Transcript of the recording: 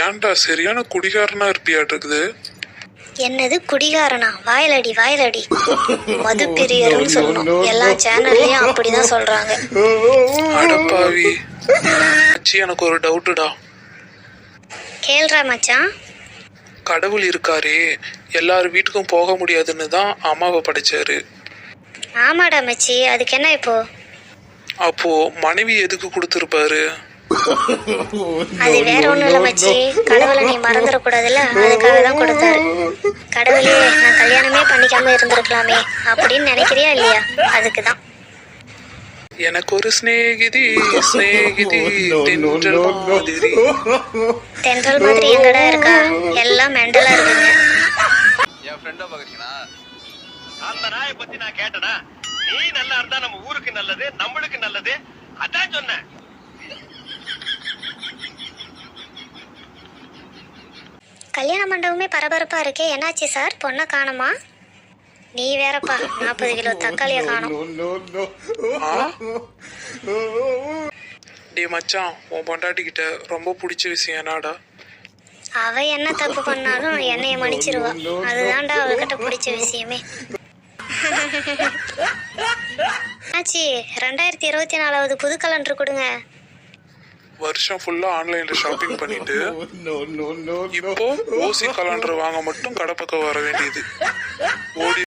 ஏன்டா சரியான குடிகாரனா இருப்பியாட்டு இருக்குது. என்னது குடிகாரனா? வாயிலடி வாயிலடி. மது பிரியர்னு சொல்லணும். எல்லா சேனல்லையும் அப்படிதான் சொல்றாங்க. அடப்பாவி மச்சி, எனக்கு ஒரு டவுட்டுடா. கேள்றா மச்சான். கடவுள் இருக்காரே, எல்லார் வீட்டுக்கும் போக முடியாதுன்னு தான் அம்மாவை படைச்சாரு. ஆமாடா மச்சி, அதுக்கு என்ன இப்போ? அப்போ மனைவி எதுக்கு கொடுத்துருப்பாரு? அது வேற ஒண்ணும் இல்ல மச்சி, கடவுளை நீ மறந்துடக்கூடாதுல்ல, அதுக்காக தான் கொடுத்தாரு. கடவுளே, நான் கல்யாணமே பண்ணிக்காம இருந்திருக்கலாமே அப்படின்னு நினைக்கிறியா இல்லையா? அதுக்குதான். எனக்கு ஒரு சிநேகிதி சிநேகிதி தென்றல் மாதிரி. தென்றல் மாதிரி எங்கடா இருக்கா? எல்லாம் மெண்டலா இருக்குங்க. என் ஃப்ரெண்டா பாக்குறீங்களா? அந்த நாயை பத்தி நான் கேட்டனா, நீ நல்லா இருந்தா நம்ம ஊருக்கு நல்லது, நம்மளுக்கு நல்லது, அதான் சொன்னேன். கல்யாண மண்டபமே பரபரப்பா இருக்கே, என்னாச்சு சார்? பொண்ணை காணுமா? நீ வேறப்பா, 40 கிலோ தக்காளிய காணும். டே மச்சான், உன் பொண்டாட்டி கிட்ட ரொம்ப பிடிச்ச விஷயம் என்னடா? அவ என்ன தப்பு பண்ணாலும் என்னைய மன்னிச்சிருவா. அதுதான்டா அவகிட்ட பிடிச்ச விஷயமே. ஆச்சி, 2024 புது கலண்டர் கொடுங்க. வருஷம் ஃபுல்லா ஆன்லைன்ல ஷாப்பிங் பண்ணிட்டு இப்போ ஓசி கலண்டர் வாங்க மட்டும் கடை பக்கம் வர வேண்டியது. ஓடி